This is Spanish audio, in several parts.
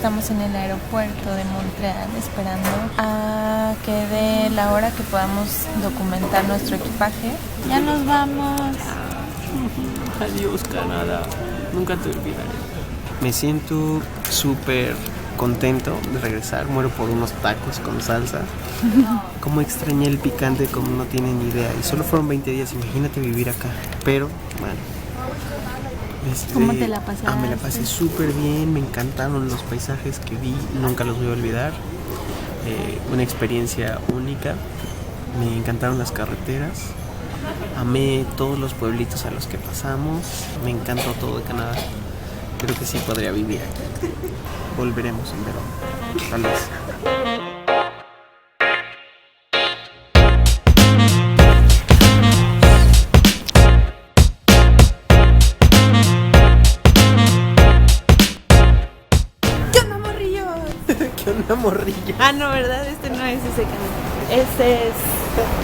estamos en el aeropuerto de Montreal esperando a que dé la hora que podamos documentar nuestro equipaje. Ya nos vamos. Adiós, Canadá. Nunca te olvidaré. Me siento súper contento de regresar. Muero por unos tacos con salsa. Como extrañé el picante como no tienen ni idea. Y solo fueron 20 días, imagínate vivir acá. Pero, bueno. ¿Cómo te la pasaste? Me la pasé súper bien, me encantaron los paisajes que vi, nunca los voy a olvidar. Una experiencia única. Me encantaron las carreteras. Amé todos los pueblitos a los que pasamos. Me encantó todo de Canadá. Creo que sí podría vivir aquí. Volveremos en verano. Tal vez. ¿Qué onda, morrillos? ¿Qué onda, morrillo? Ah, no, ¿verdad? Este no es ese canal. Este es...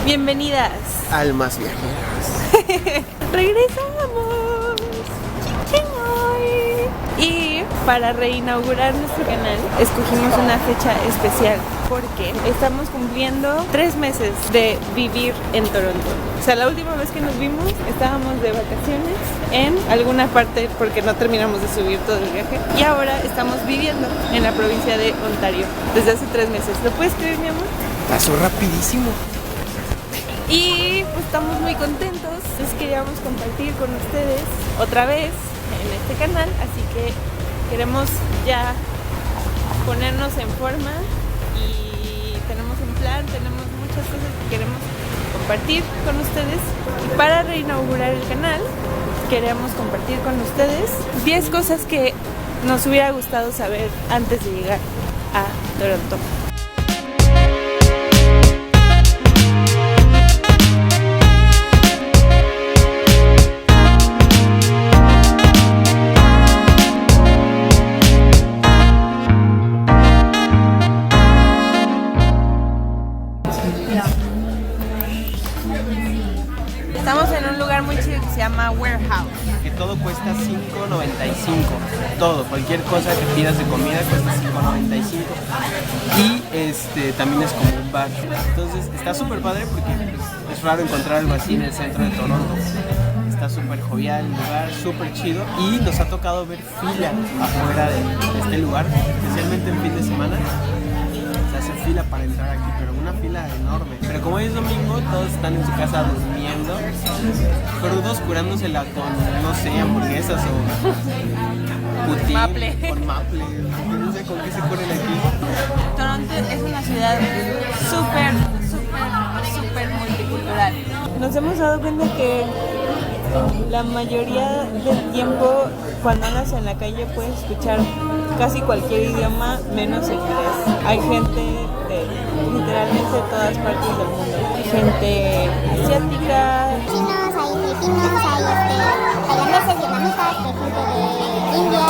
Bienvenidas. Almas viajeras. ¡Regresamos! ¡Chichinoy! Y para reinaugurar nuestro canal, escogimos una fecha especial porque estamos cumpliendo 3 meses de vivir en Toronto. O sea, la última vez que nos vimos estábamos de vacaciones en alguna parte porque no terminamos de subir todo el viaje. Y ahora estamos viviendo en la provincia de Ontario desde hace 3 meses. ¿Lo puedes creer, mi amor? Pasó rapidísimo. Y pues estamos muy contentos, entonces queríamos compartir con ustedes otra vez en este canal, así que queremos ya ponernos en forma y tenemos un plan, tenemos muchas cosas que queremos compartir con ustedes. Y para reinaugurar el canal queremos compartir con ustedes 10 cosas que nos hubiera gustado saber antes de llegar a Toronto. Estamos en un lugar muy chido que se llama Warehouse. Que todo cuesta $5.95. Todo, cualquier cosa que pidas de comida cuesta $5.95. Y también es como un bar. Entonces está súper padre porque es raro encontrar algo así en el centro de Toronto. Está súper jovial el lugar, súper chido. Y nos ha tocado ver fila afuera de este lugar, especialmente en fin de semana. Se hace fila para entrar aquí, pero una fila enorme. Pero como hoy es domingo, todos están en su casa durmiendo, crudos, curándosela con, no sé, hamburguesas o putín, Maple. con maple. No sé con qué se curen aquí. Toronto es una ciudad súper multicultural. Nos hemos dado cuenta que la mayoría del tiempo cuando andas en la calle puedes escuchar casi cualquier idioma menos inglés. Hay gente de literalmente todas partes del mundo. Hay gente asiática, Chinos, hay filipinos, hay tailandeses, vietnamitas, hay gente de India,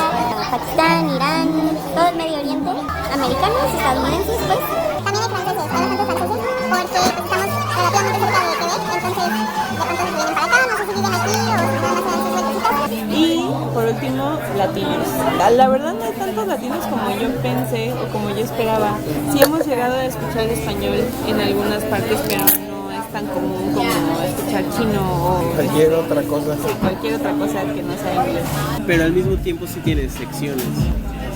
Pakistán, Irán, todo el Medio Oriente, americanos, estadounidenses, pues. También hay franceses, hay bastantes franceses, porque pues, estamos relativamente cerca de Quebec, entonces de pronto se vienen para acá, no sé si viven aquí o si van a hacer sus vueltecitas. y por último latinos. La verdad no hay tantos latinos como yo pensé o como yo esperaba. Sí hemos llegado a escuchar español en algunas partes, pero no es tan común como escuchar chino o Cualquier otra cosa. cualquier otra cosa que no sea inglés. Pero al mismo tiempo sí tienes secciones.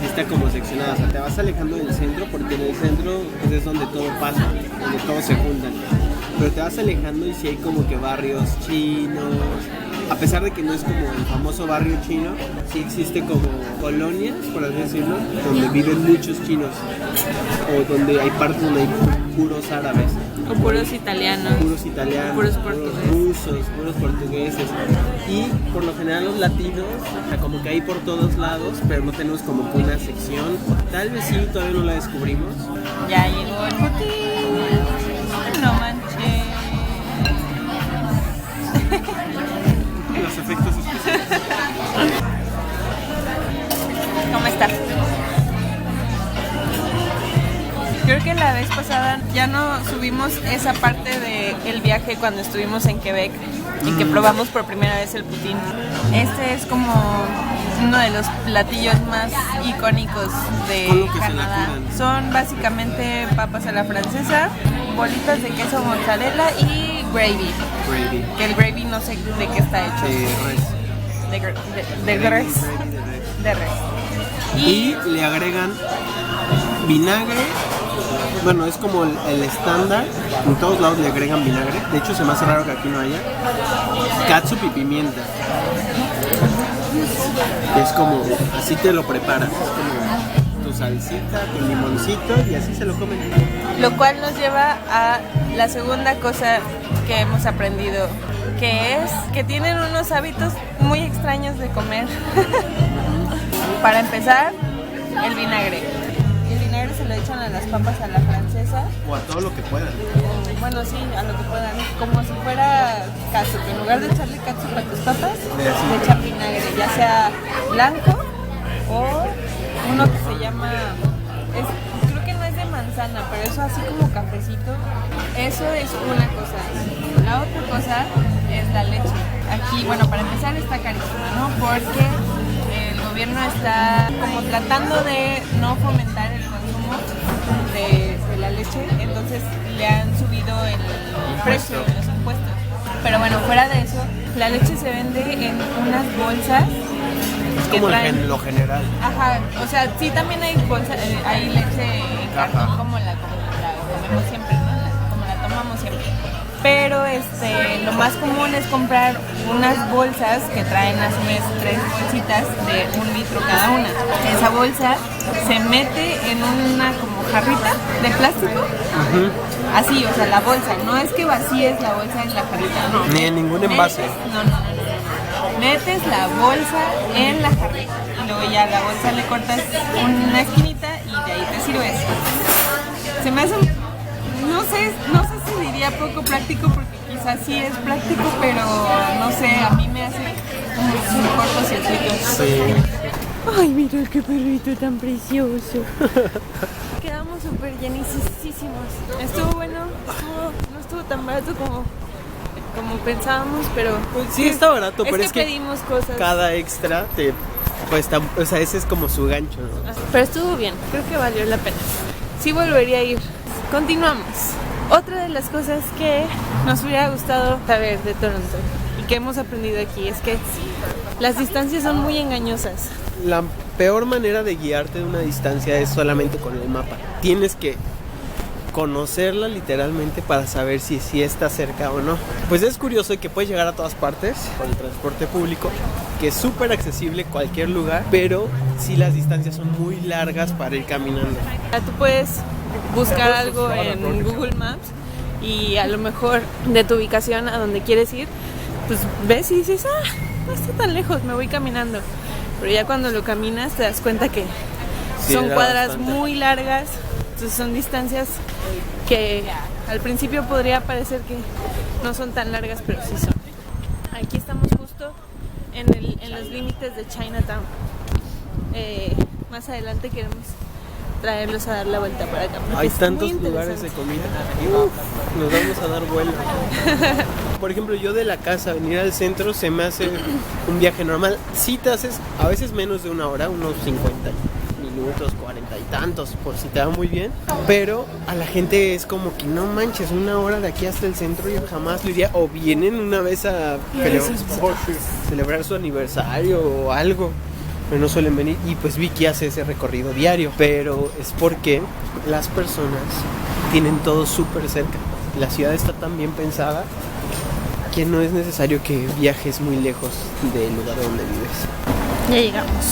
Sí está como seccionada. O sea, te vas alejando del centro porque en el centro pues, es donde todo pasa, donde todos se juntan. Pero te vas alejando y sí hay como que barrios chinos. A pesar de que no es como el famoso barrio chino, sí existe como colonias, por así decirlo, donde viven muchos chinos. O donde hay partes donde hay puros árabes. O puros italianos. Puros portugueses. rusos, puros portugueses. Y por lo general los latinos, o sea, como que hay por todos lados, pero no tenemos como que una sección. Tal vez sí, todavía no la descubrimos. Ya llegó el putín. No manches. Los efectos especiales. ¿Cómo está? Creo que la vez pasada ya no subimos esa parte del viaje cuando estuvimos en Quebec y que probamos por primera vez el poutine. Este es como uno de los platillos más icónicos de Con lo que se la Canadá. curan. Son básicamente papas a la francesa, bolitas de queso mozzarella y gravy. Gravy. Que el gravy no sé de qué está hecho. De res. De res. Gravy de res. De res. Y le agregan vinagre. Bueno, es como el estándar. En todos lados le agregan vinagre. De hecho, se me hace raro que aquí no haya. Catsup y pimienta. Es como, así te lo preparas. Es como tu salsita con limoncito y así se lo comen. Lo cual nos lleva a la segunda cosa que hemos aprendido, que es que tienen unos hábitos muy extraños de comer. Para empezar, el vinagre. El vinagre se lo echan a las papas a la francesa. O a todo lo que puedan. Bueno, sí, a lo que puedan. Como si fuera catsup. En lugar de echarle catsup a tus papas, le echan vinagre, ya sea blanco o uno que se llama... creo que no es de manzana, pero eso así como cafecito. Eso es una cosa. La otra cosa es la leche. Aquí, bueno, para empezar está carísima, ¿no? Porque el gobierno está como tratando de no fomentar el consumo de la leche, entonces le han subido el precio de los impuestos. Pero bueno, fuera de eso, la leche se vende en unas bolsas que Como traen... lo general. Ajá, o sea, sí también hay bolsas, hay leche en cartón como la comemos siempre, ¿no? Como la tomamos siempre. Pero lo más común es comprar unas bolsas que traen a su vez 3 bolsitas de 1 litro cada una. Esa bolsa se mete en una como jarrita de plástico. Así, o sea, la bolsa. No es que vacíes la bolsa en la jarrita, no. Ni en ningún envase. No. Metes la bolsa en la jarrita. Y luego ya a la bolsa le cortas una esquinita y de ahí te sirves. Se me hace... No sé si diría poco práctico porque quizás sí es práctico, pero no sé, a mí me hace un cortocircuito. Sí. Ay, mira qué perrito tan precioso. Quedamos súper llenísimos. Estuvo bueno, no estuvo tan barato como pensábamos, pero... Pues sí, está barato, pero es que pedimos cosas. cada extra te cuesta, o sea, ese es como su gancho, ¿no? Pero estuvo bien, creo que valió la pena. Sí volvería a ir. Continuamos. Otra de las cosas que nos hubiera gustado saber de Toronto y que hemos aprendido aquí es que las distancias son muy engañosas. La peor manera de guiarte de una distancia es solamente con el mapa. Tienes que conocerla literalmente para saber si está cerca o no. Pues es curioso que puedes llegar a todas partes con el transporte público, que es súper accesible a cualquier lugar, pero sí las distancias son muy largas para ir caminando. Tú puedes buscar algo en Google Maps y a lo mejor de tu ubicación a donde quieres ir, pues ves y dices, no está tan lejos, me voy caminando. Pero ya cuando lo caminas te das cuenta que son cuadras bastante muy largas, entonces son distancias que al principio podría parecer que no son tan largas, pero sí son. Aquí estamos justo en los límites de Chinatown. Más adelante queremos traerlos a dar la vuelta para acá. Hay tantos lugares de comida. Nos vamos a dar vuelo. Por ejemplo, yo de la casa venir al centro se me hace un viaje normal. Sí te haces a veces menos de 1 hora, unos 50 minutos, 40 y tantos, por si te va muy bien. Pero a la gente es como que no manches, 1 hora de aquí hasta el centro yo jamás lo iría. O vienen una vez a celebrar su aniversario o algo, pero no suelen venir. Y pues Vicky hace ese recorrido diario, pero es porque las personas tienen todo súper cerca. La ciudad está tan bien pensada que no es necesario que viajes muy lejos del lugar donde vives. Ya llegamos.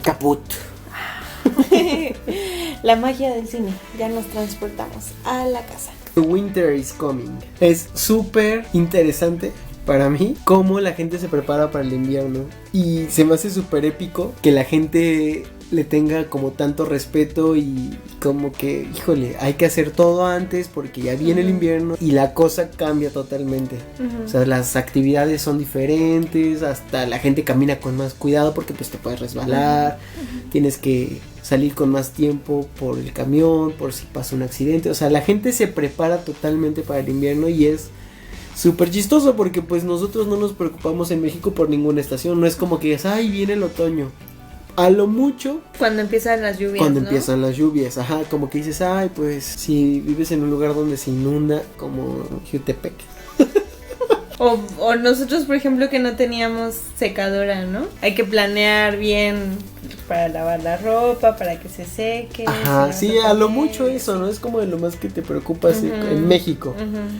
Caput. La magia del cine. Ya nos transportamos a la casa. Winter is coming. Es súper interesante para mí cómo la gente se prepara para el invierno. Y se me hace súper épico que la gente le tenga como tanto respeto y como que, híjole, hay que hacer todo antes porque ya viene el invierno y la cosa cambia totalmente. O sea, las actividades son diferentes, hasta la gente camina con más cuidado porque pues te puedes resbalar, tienes que salir con más tiempo por el camión, por si pasa un accidente. O sea, la gente se prepara totalmente para el invierno y es súper chistoso porque pues nosotros no nos preocupamos en México por ninguna estación. No es como que digas, ay, viene el otoño. A lo mucho cuando empiezan las lluvias, cuando ¿no? empiezan las lluvias, ajá, como que dices, ay, pues si vives en un lugar donde se inunda, como Jutepec. O nosotros, por ejemplo, que no teníamos secadora, ¿no? Hay que planear bien para lavar la ropa, para que se seque. Ajá, sí, a lo mucho eso, ¿no? Es como de lo más que te preocupas en México.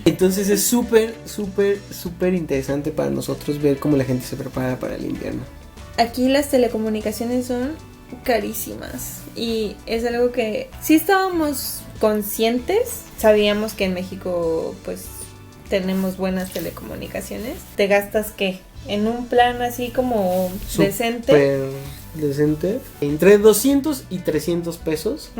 Entonces es súper, súper, súper interesante para nosotros ver cómo la gente se prepara para el invierno. Aquí las telecomunicaciones son carísimas y es algo que sí estábamos conscientes, sabíamos que en México pues tenemos buenas telecomunicaciones. ¿Te gastas qué? En un plan así como decente, entre 200 y 300 pesos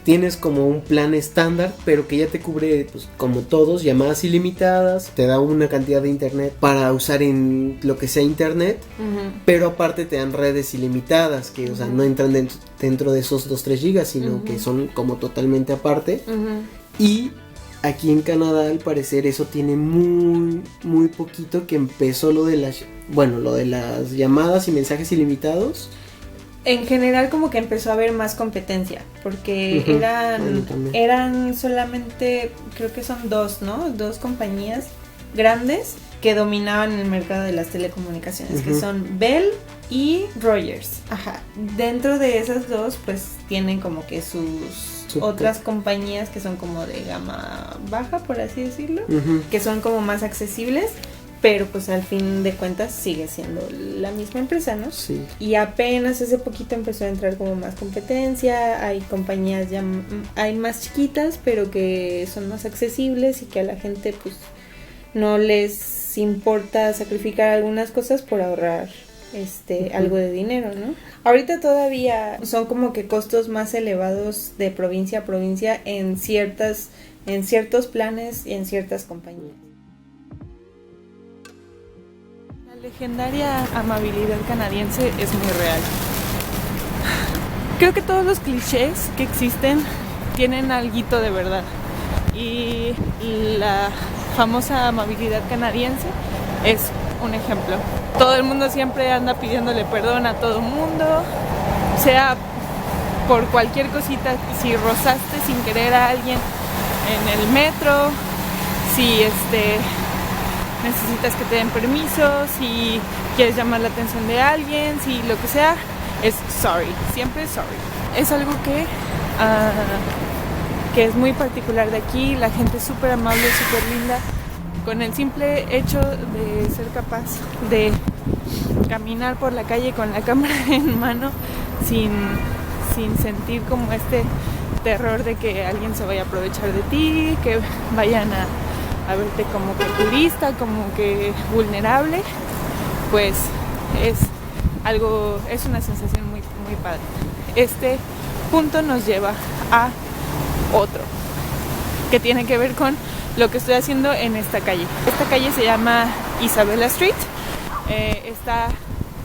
tienes como un plan estándar, pero que ya te cubre, pues, como todos, llamadas ilimitadas, te da una cantidad de internet para usar en lo que sea internet, pero aparte te dan redes ilimitadas, que o sea, no entran dentro de esos 2-3 gigas, sino que son como totalmente aparte. Y aquí en Canadá, al parecer, eso tiene muy, muy poquito que empezó lo de las llamadas y mensajes ilimitados. En general como que empezó a haber más competencia, porque eran solamente, creo que son dos, ¿no? 2 compañías grandes que dominaban el mercado de las telecomunicaciones, que son Bell y Rogers. Ajá. Dentro de esas dos, pues tienen como que sus otras compañías que son como de gama baja, por así decirlo, que son como más accesibles, pero pues al fin de cuentas sigue siendo la misma empresa, ¿no? Sí. Y apenas hace poquito empezó a entrar como más competencia, hay compañías ya, hay más chiquitas, pero que son más accesibles y que a la gente pues no les importa sacrificar algunas cosas por ahorrar algo de dinero, ¿no? Ahorita todavía son como que costos más elevados de provincia a provincia en ciertos planes y en ciertas compañías. La legendaria amabilidad canadiense es muy real. Creo que todos los clichés que existen tienen alguito de verdad. Y la famosa amabilidad canadiense es un ejemplo. Todo el mundo siempre anda pidiéndole perdón a todo el mundo, sea por cualquier cosita, si rozaste sin querer a alguien en el metro, si necesitas que te den permiso, si quieres llamar la atención de alguien, si lo que sea, es sorry, siempre sorry. Es algo que es muy particular de aquí, la gente es súper amable, súper linda. Con el simple hecho de ser capaz de caminar por la calle con la cámara en mano sin sentir como este terror de que alguien se vaya a aprovechar de ti, que vayan a verte como que turista, como que vulnerable, pues es una sensación muy, muy padre. Este punto nos lleva a otro que tiene que ver con lo que estoy haciendo en esta calle. Esta calle se llama Isabella Street. Está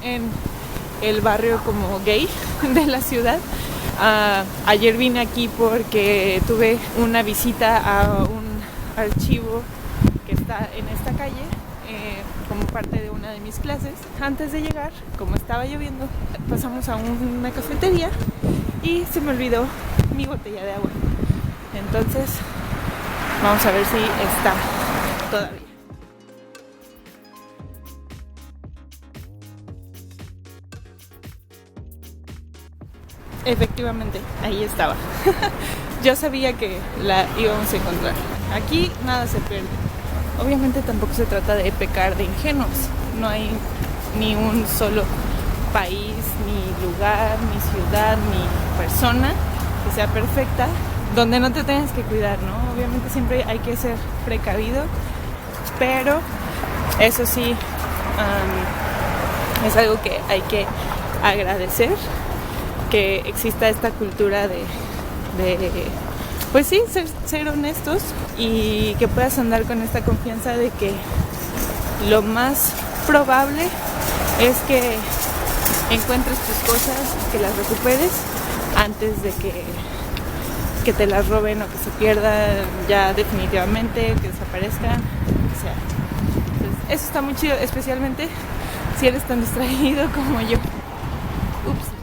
en el barrio como gay de la ciudad. Ayer vine aquí porque tuve una visita a un archivo que está en esta calle como parte de una de mis clases. Antes de llegar, como estaba lloviendo, pasamos a una cafetería y se me olvidó mi botella de agua. Entonces vamos a ver si está todavía. Efectivamente, ahí estaba. Yo sabía que la íbamos a encontrar. Aquí nada se pierde. Obviamente tampoco se trata de pecar de ingenuos. No hay ni un solo país, ni lugar, ni ciudad, ni persona que sea perfecta, donde no te tengas que cuidar, ¿no? Obviamente siempre hay que ser precavido, pero Eso sí, es algo que hay que agradecer, que exista esta cultura de pues sí, ser honestos y que puedas andar con esta confianza de que lo más probable es que encuentres tus cosas, que las recuperes antes de que te las roben o que se pierdan ya definitivamente, que desaparezcan, o sea. Entonces, eso está muy chido, especialmente si eres tan distraído como yo. Ups.